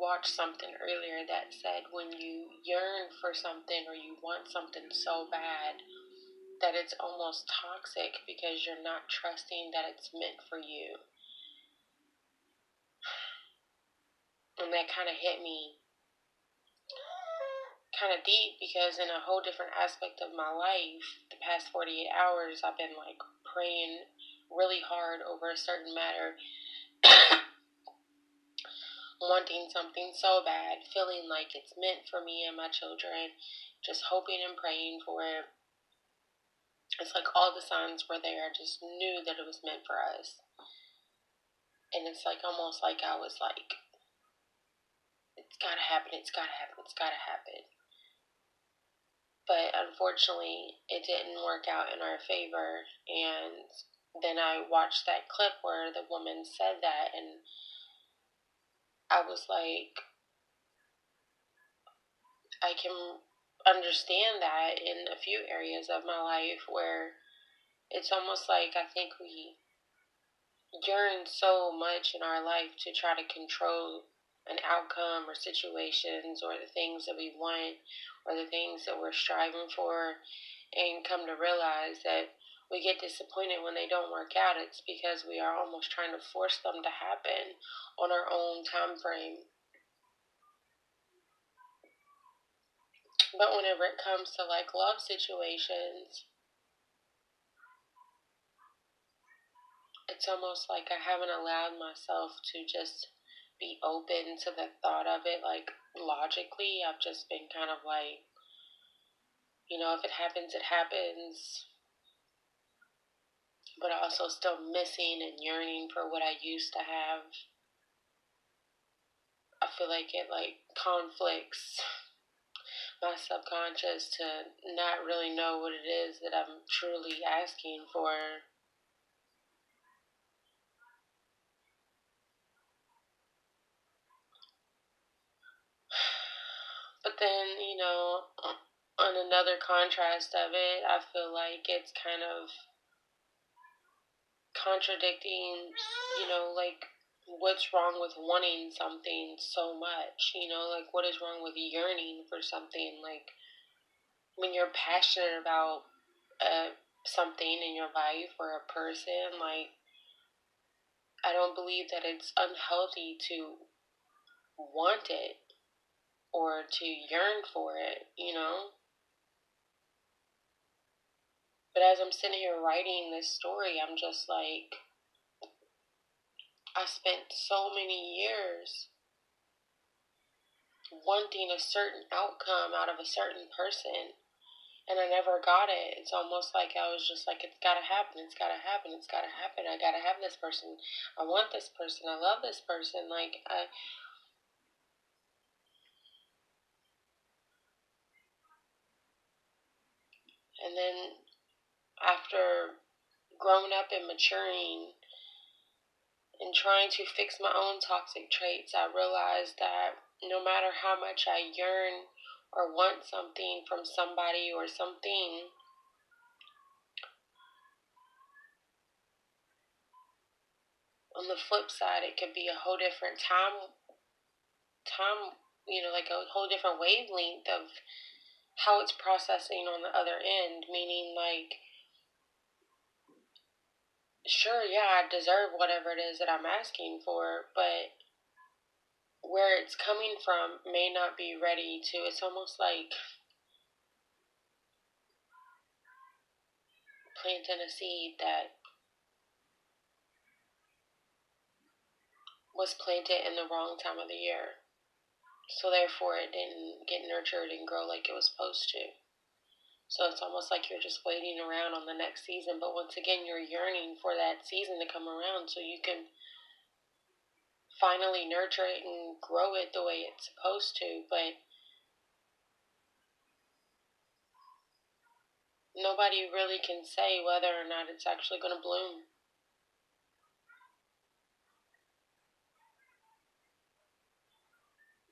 watched something earlier that said when you yearn for something or you want something so bad that it's almost toxic because you're not trusting that it's meant for you. And that kind of hit me kind of deep because in a whole different aspect of my life, the past 48 hours, I've been like praying really hard over a certain matter, wanting something so bad, feeling like it's meant for me and my children, just hoping and praying for it. It's like all the signs were there. I just knew that it was meant for us. And it's like almost like I was like, it's gotta happen, it's gotta happen, it's gotta happen. But unfortunately, it didn't work out in our favor. And then I watched that clip where the woman said that, and I was like, I can understand that in a few areas of my life where it's almost like I think we yearn so much in our life to try to control an outcome or situations or the things that we want or the things that we're striving for, and come to realize that we get disappointed when they don't work out. It's because we are almost trying to force them to happen on our own time frame. But whenever it comes to like love situations, it's almost like I haven't allowed myself to just be open to the thought of it, like logically. I've just been kind of like, if it happens, it happens. But also still missing and yearning for what I used to have. I feel like it like conflicts my subconscious to not really know what it is that I'm truly asking for. But then, on another contrast of it, I feel like it's kind of contradicting, like what's wrong with wanting something so much, like what is wrong with yearning for something, like when you're passionate about something in your life or a person, like I don't believe that it's unhealthy to want it or to yearn for it. But as I'm sitting here writing this story, I'm just like, I spent so many years wanting a certain outcome out of a certain person, and I never got it. It's almost like I was just like, it's gotta happen, it's gotta happen, it's gotta happen. I gotta have this person. I want this person. I love this person. And then after growing up and maturing and trying to fix my own toxic traits, I realized that no matter how much I yearn or want something from somebody or something, on the flip side, it could be a whole different time, like a whole different wavelength of how it's processing on the other end. Meaning, like, sure, yeah, I deserve whatever it is that I'm asking for, but where it's coming from may not be ready to. It's almost like planting a seed that was planted in the wrong time of the year. So therefore it didn't get nurtured and grow like it was supposed to. So it's almost like you're just waiting around on the next season, but once again you're yearning for that season to come around so you can finally nurture it and grow it the way it's supposed to. But nobody really can say whether or not it's actually going to bloom.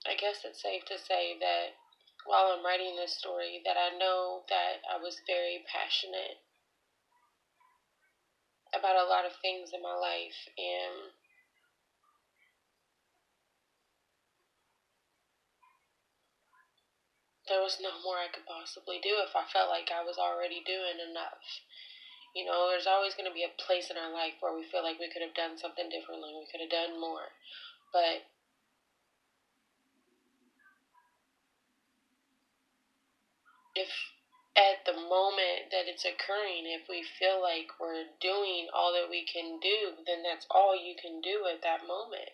I guess it's safe to say that while I'm writing this story, that I know that I was very passionate about a lot of things in my life, and there was no more I could possibly do if I felt like I was already doing enough. There's always going to be a place in our life where we feel like we could have done something differently, we could have done more. But if at the moment that it's occurring, if we feel like we're doing all that we can do, then that's all you can do at that moment.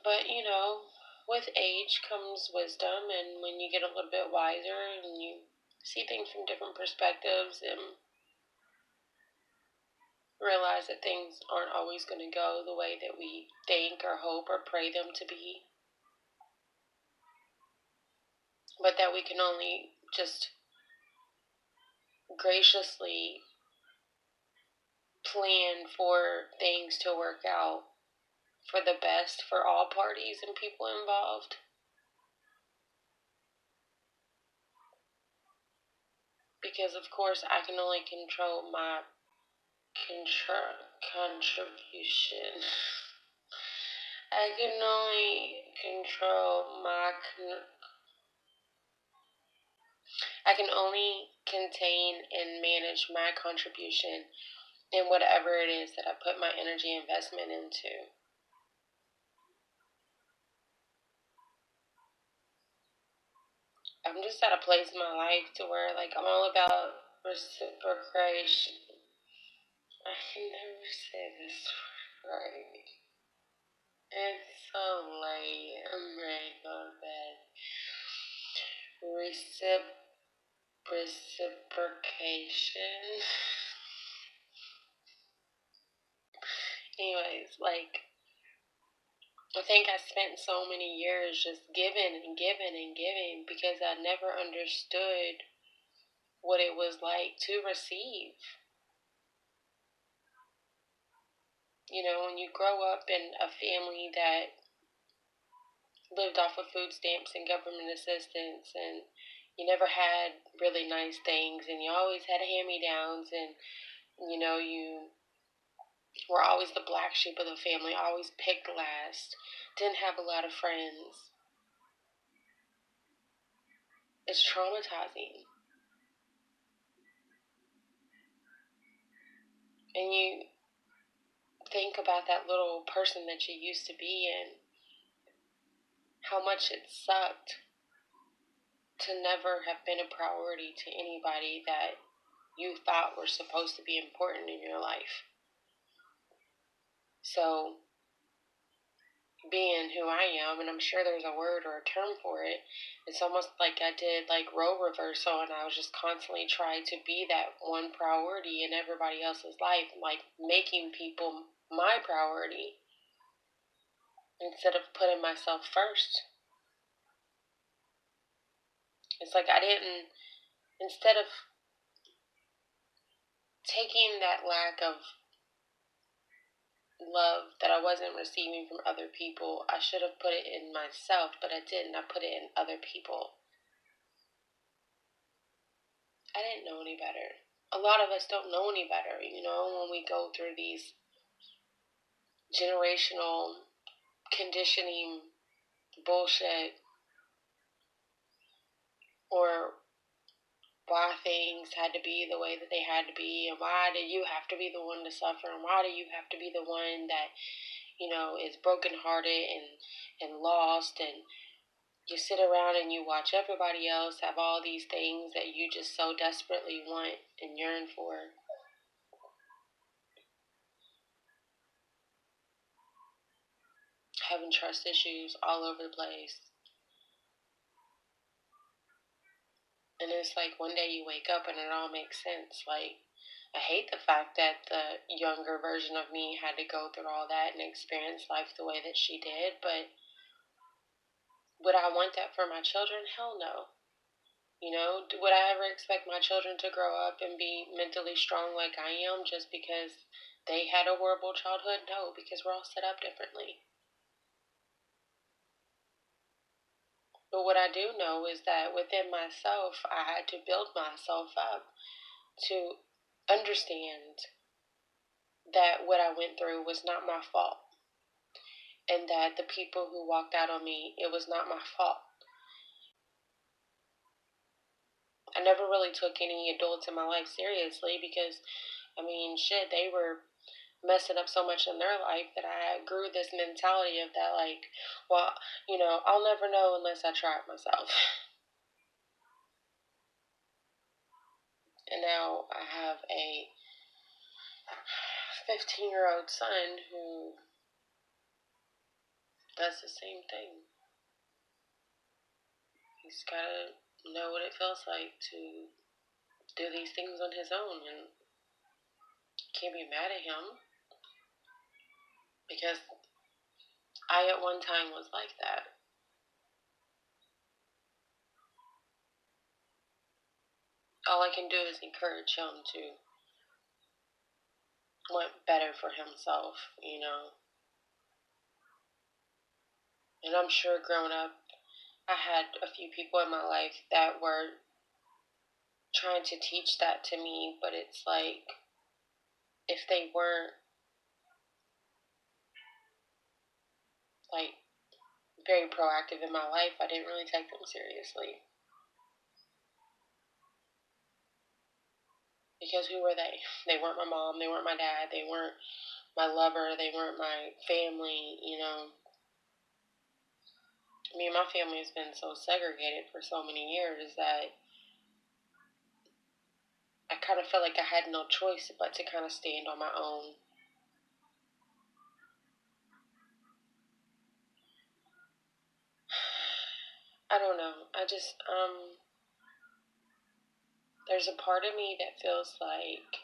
But, with age comes wisdom, and when you get a little bit wiser and you see things from different perspectives and realize that things aren't always going to go the way that we think or hope or pray them to be, but that we can only just graciously plan for things to work out for the best for all parties and people involved. Because, of course, I can only control my contribution. I can only control my. I can only contain and manage my contribution in whatever it is that I put my energy investment into. I'm just at a place in my life to where, like, I'm all about reciprocation. I can never say this right. It's so late. I'm ready to go to bed. Reciprocation. Anyways, like, I think I spent so many years just giving and giving and giving because I never understood what it was like to receive. When you grow up in a family that lived off of food stamps and government assistance, and you never had really nice things, and you always had hand-me-downs, and you were always the black sheep of the family, always picked last, didn't have a lot of friends. It's traumatizing. And you think about that little person that you used to be and how much it sucked to never have been a priority to anybody that you thought were supposed to be important in your life. So, being who I am, and I'm sure there's a word or a term for it, it's almost like I did like role reversal, and I was just constantly trying to be that one priority in everybody else's life, like making people my priority instead of putting myself first. It's like I didn't, instead of taking that lack of love that I wasn't receiving from other people, I should have put it in myself, but I didn't. I put it in other people. I didn't know any better. A lot of us don't know any better, when we go through these generational conditioning bullshit, or why things had to be the way that they had to be, and why did you have to be the one to suffer, and why do you have to be the one that is brokenhearted and lost, and you sit around and you watch everybody else have all these things that you just so desperately want and yearn for. Having trust issues all over the place. And it's like one day you wake up and it all makes sense. Like, I hate the fact that the younger version of me had to go through all that and experience life the way that she did, but would I want that for my children? Hell no. Would I ever expect my children to grow up and be mentally strong like I am just because they had a horrible childhood? No, because we're all set up differently. But what I do know is that within myself, I had to build myself up to understand that what I went through was not my fault. and that the people who walked out on me, it was not my fault. I never really took any adults in my life seriously because, I mean, shit, they were messing up so much in their life that I grew this mentality of that, like, well, I'll never know unless I try it myself. And now I have a 15-year-old son who does the same thing. He's got to know what it feels like to do these things on his own, and can't be mad at him because I at one time was like that. All I can do is encourage him to want better for himself. And I'm sure growing up, I had a few people in my life that were trying to teach that to me, but it's like if they weren't like very proactive in my life, I didn't really take them seriously. Because who were they? They weren't my mom, they weren't my dad, they weren't my lover, they weren't my family. Me and my family has been so segregated for so many years that I kind of felt like I had no choice but to kind of stand on my own. I don't know. There's a part of me that feels like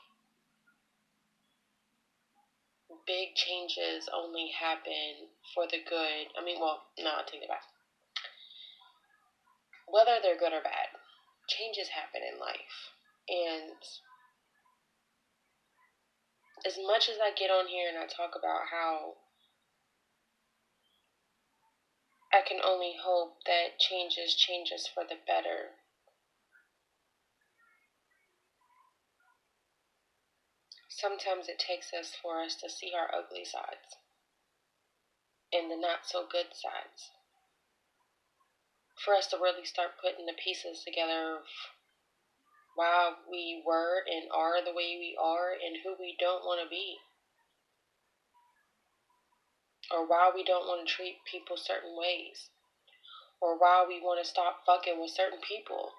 big changes only happen for the good. I mean, well, no, I take it back. Whether they're good or bad, changes happen in life. And as much as I get on here and I talk about how I can only hope that changes for the better, sometimes it takes us for us to see our ugly sides and the not so good sides. For us to really start putting the pieces together of why we were and are the way we are and who we don't want to be. Or why we don't want to treat people certain ways. Or why we want to stop fucking with certain people.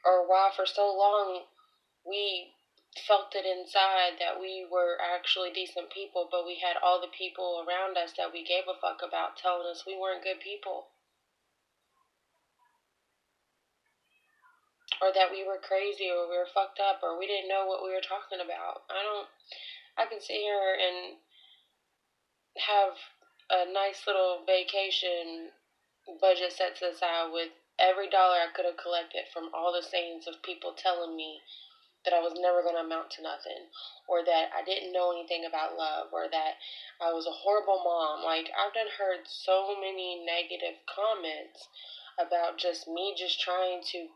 Or why for so long we felt it inside that we were actually decent people, but we had all the people around us that we gave a fuck about telling us we weren't good people. Or that we were crazy, or we were fucked up, or we didn't know what we were talking about. I can sit here and have a nice little vacation budget set aside with every dollar I could have collected from all the sayings of people telling me that I was never going to amount to nothing, or that I didn't know anything about love, or that I was a horrible mom. Like, I've done heard so many negative comments about just me just trying to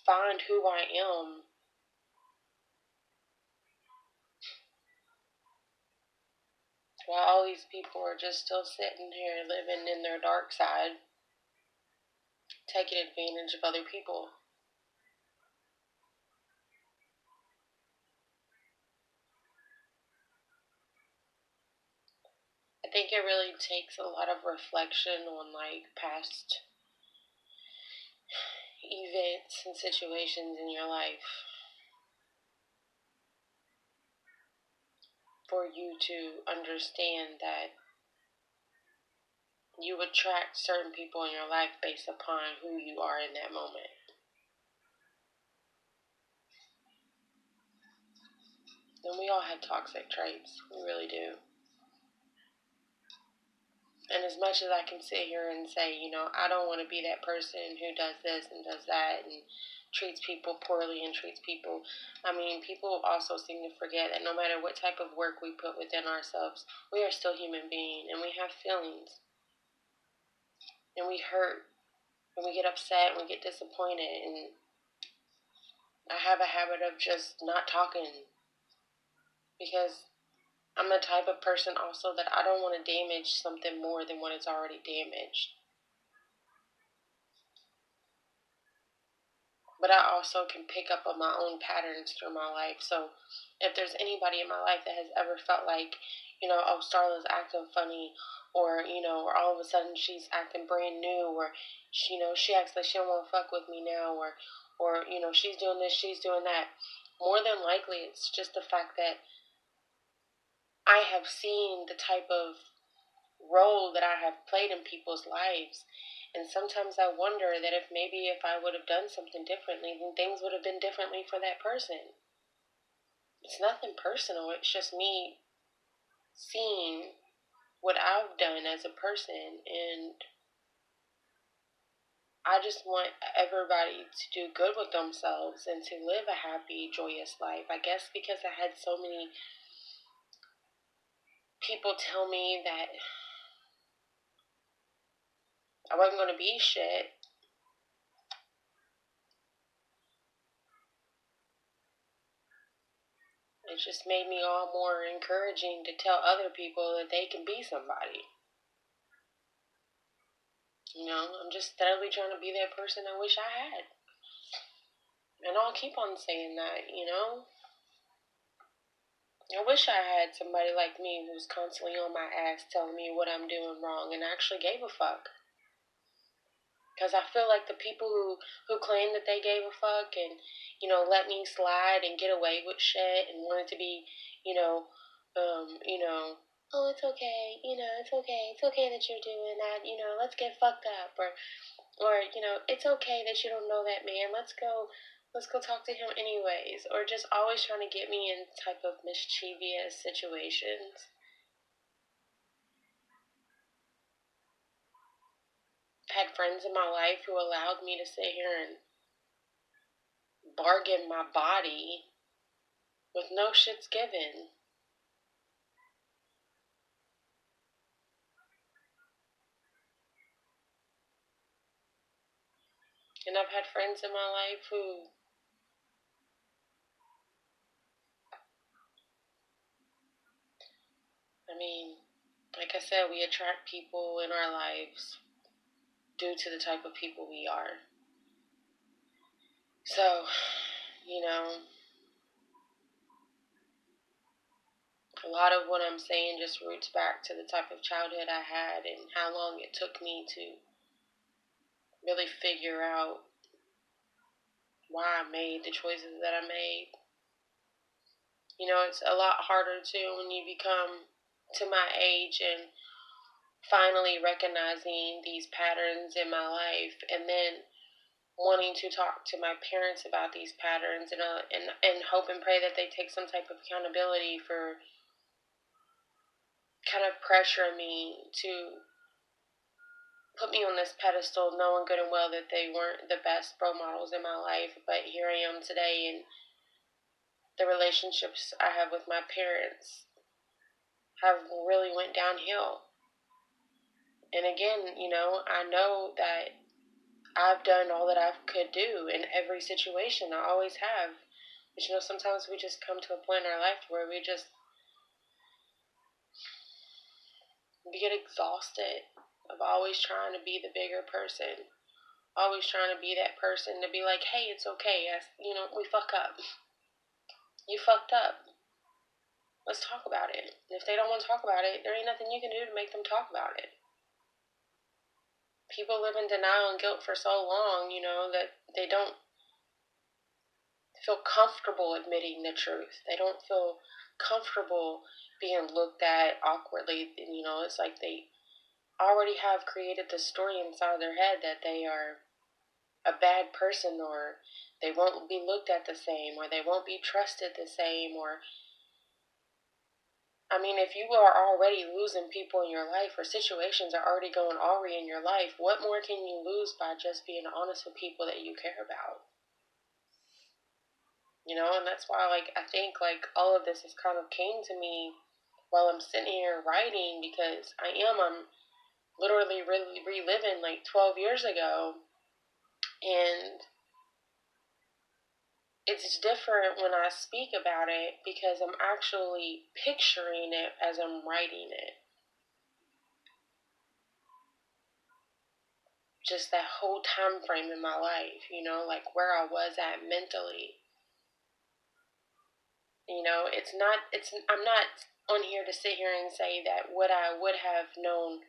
find who I am. While all these people are just still sitting here living in their dark side, taking advantage of other people. I think it really takes a lot of reflection on like past events and situations in your life for you to understand that you attract certain people in your life based upon who you are in that moment. And we all have toxic traits. We really do. And as much as I can sit here and say, I don't want to be that person who does this and does that and treats people poorly and treats people, I mean, people also seem to forget that no matter what type of work we put within ourselves, we are still human beings and we have feelings. And we hurt and we get upset and we get disappointed. And I have a habit of just not talking because I'm the type of person also that I don't want to damage something more than what it's already damaged. But I also can pick up on my own patterns through my life. So if there's anybody in my life that has ever felt like, oh, Starla's acting funny, or, or all of a sudden she's acting brand new, or, she acts like she don't want to fuck with me now, or, she's doing this, she's doing that. More than likely, it's just the fact that I have seen the type of role that I have played in people's lives. And sometimes I wonder that if I would have done something differently, then things would have been differently for that person. It's nothing personal. It's just me seeing what I've done as a person. And I just want everybody to do good with themselves and to live a happy, joyous life. I guess because I had so many people tell me that I wasn't going to be shit. It just made me all more encouraging to tell other people that they can be somebody. I'm just steadily trying to be that person I wish I had. And I'll keep on saying that. I wish I had somebody like me who's constantly on my ass telling me what I'm doing wrong and actually gave a fuck. Because I feel like the people who claim that they gave a fuck and, let me slide and get away with shit and wanted to be, you know, oh, it's okay, it's okay that you're doing that, let's get fucked up, or, it's okay that you don't know that man, let's go talk to him anyways, or just always trying to get me in type of mischievous situations. I had friends in my life who allowed me to sit here and bargain my body with no shits given. And I've had friends in my life who, I mean, like I said, we attract people in our lives due to the type of people we are. So, a lot of what I'm saying just roots back to the type of childhood I had and how long it took me to really figure out why I made the choices that I made. It's a lot harder too when you become to my age and finally recognizing these patterns in my life, and then wanting to talk to my parents about these patterns, and hope and pray that they take some type of accountability for kind of pressure me to put me on this pedestal, knowing good and well that they weren't the best role models in my life. But here I am today, and the relationships I have with my parents have really went downhill. And again, I know that I've done all that I could do in every situation. I always have. But sometimes we just come to a point in our life where we get exhausted of always trying to be the bigger person. Always trying to be that person to be like, hey, it's okay. We fuck up. You fucked up. Let's talk about it. And if they don't want to talk about it, there ain't nothing you can do to make them talk about it. People live in denial and guilt for so long, that they don't feel comfortable admitting the truth. They don't feel comfortable being looked at awkwardly. And, it's like they already have created the story inside their head that they are a bad person, or they won't be looked at the same, or they won't be trusted the same, or if you are already losing people in your life, or situations are already going awry in your life, what more can you lose by just being honest with people that you care about? And that's why, I think, all of this has kind of came to me while I'm sitting here writing, because I'm literally really reliving 12 years ago, and it's different when I speak about it because I'm actually picturing it as I'm writing it. Just that whole time frame in my life, like where I was at mentally. I'm not on here to sit here and say that what I would have known,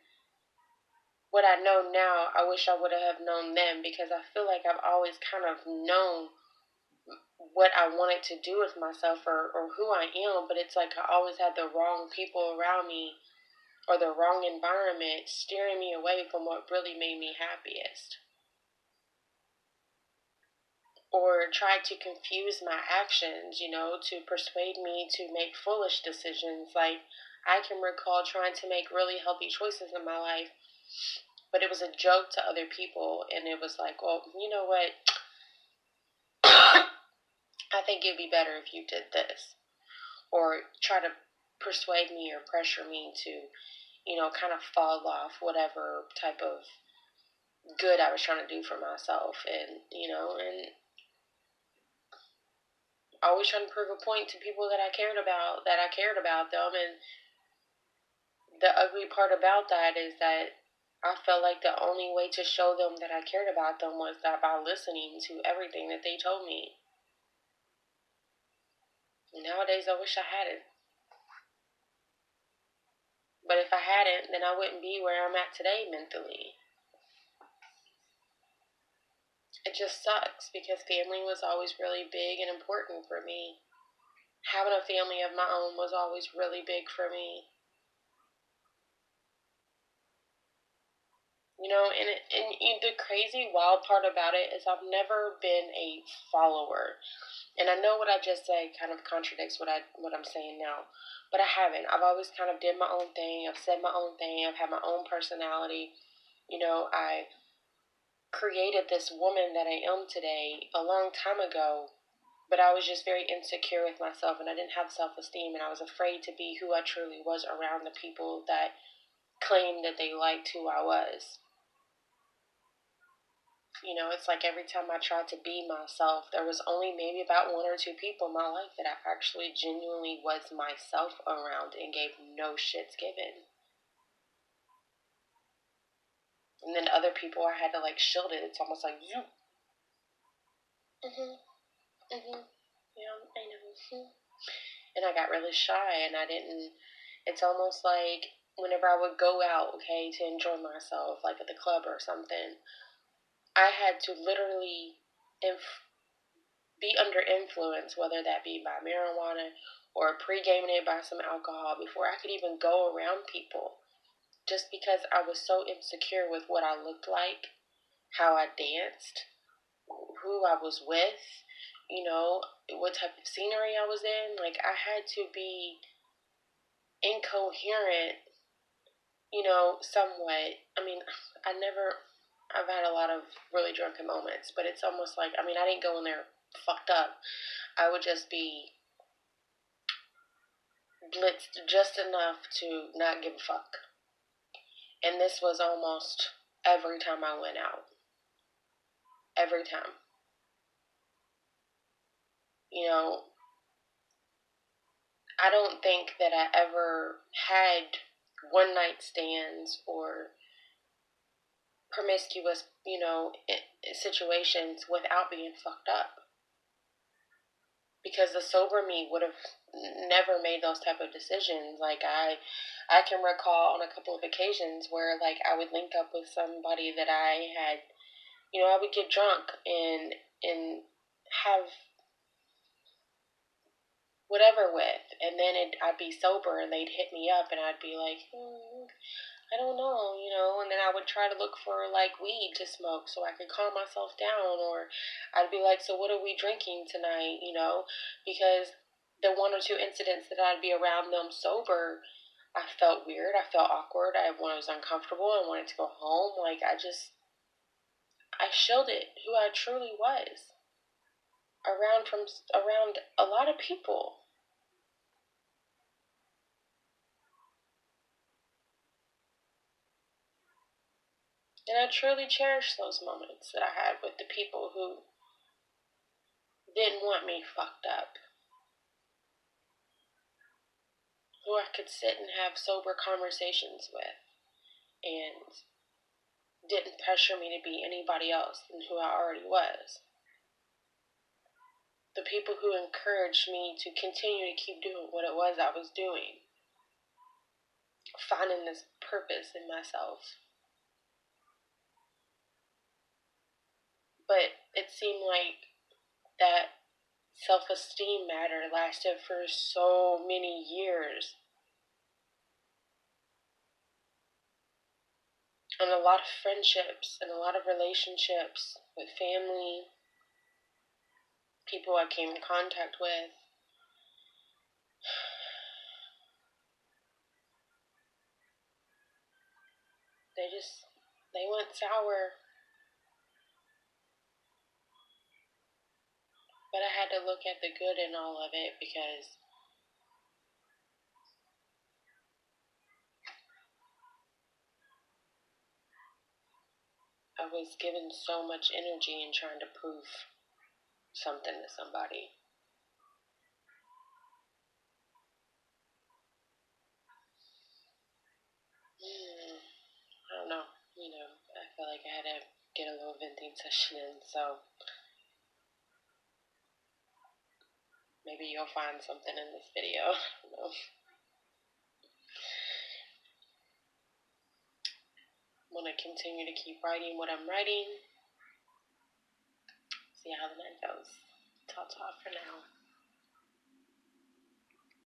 what I know now, I wish I would have known then, because I feel like I've always kind of known what I wanted to do with myself, or who I am, but it's like I always had the wrong people around me or the wrong environment steering me away from what really made me happiest. Or tried to confuse my actions, to persuade me to make foolish decisions. Like, I can recall trying to make really healthy choices in my life, but it was a joke to other people, and it was like, well, you know what? I think it'd be better if you did this. Or try to persuade me or pressure me to, kind of fall off whatever type of good I was trying to do for myself. And always trying to prove a point to people that I cared about them. And the ugly part about that is that I felt like the only way to show them that I cared about them was that by listening to everything that they told me. Nowadays, I wish I hadn't. But if I hadn't, then I wouldn't be where I'm at today mentally. It just sucks because family was always really big and important for me. Having a family of my own was always really big for me. And the crazy wild part about it is I've never been a follower. And I know what I just said kind of contradicts what I'm saying now, but I haven't. I've always kind of did my own thing. I've said my own thing. I've had my own personality. I created this woman that I am today a long time ago, but I was just very insecure with myself, and I didn't have self-esteem, and I was afraid to be who I truly was around the people that claimed that they liked who I was. It's like every time I tried to be myself, there was only maybe about one or two people in my life that I actually genuinely was myself around and gave no shits given. And then other people I had to like shield it. It's almost like you. Mhm. Mhm. Yeah, I know. And I got really shy, and I didn't. It's almost like whenever I would go out, okay, to enjoy myself, like at the club or something, I had to literally be under influence, whether that be by marijuana or pre-gaming it by some alcohol, before I could even go around people. Just because I was so insecure with what I looked like, how I danced, who I was with, what type of scenery I was in. Like, I had to be incoherent, somewhat. I mean, I've had a lot of really drunken moments, but it's almost like, I didn't go in there fucked up. I would just be blitzed just enough to not give a fuck. And this was almost every time I went out. Every time. You know, I don't think that I ever had one night stands or promiscuous, situations without being fucked up. Because the sober me would have never made those type of decisions. Like, I can recall on a couple of occasions where like I would link up with somebody that I had, I would get drunk and have whatever with, and then I'd be sober and they'd hit me up and I'd be like, I don't know, and then I would try to look for like weed to smoke so I could calm myself down, or I'd be like, so what are we drinking tonight, because the one or two incidents that I'd be around them sober, I felt weird, I felt awkward, I was uncomfortable, I wanted to go home. Like, I shielded who I truly was around a lot of people. And I truly cherish those moments that I had with the people who didn't want me fucked up, who I could sit and have sober conversations with, and didn't pressure me to be anybody else than who I already was. The people who encouraged me to continue to keep doing what it was I was doing, finding this purpose in myself. But it seemed like that self-esteem matter lasted for so many years. And a lot of friendships and a lot of relationships with family, people I came in contact with, they went sour. But I had to look at the good in all of it because I was given so much energy in trying to prove something to somebody. I don't know. I feel like I had to get a little venting session in, so maybe you'll find something in this video. I don't know. I'm going to continue to keep writing what I'm writing. See how the night goes. Ta-ta for now.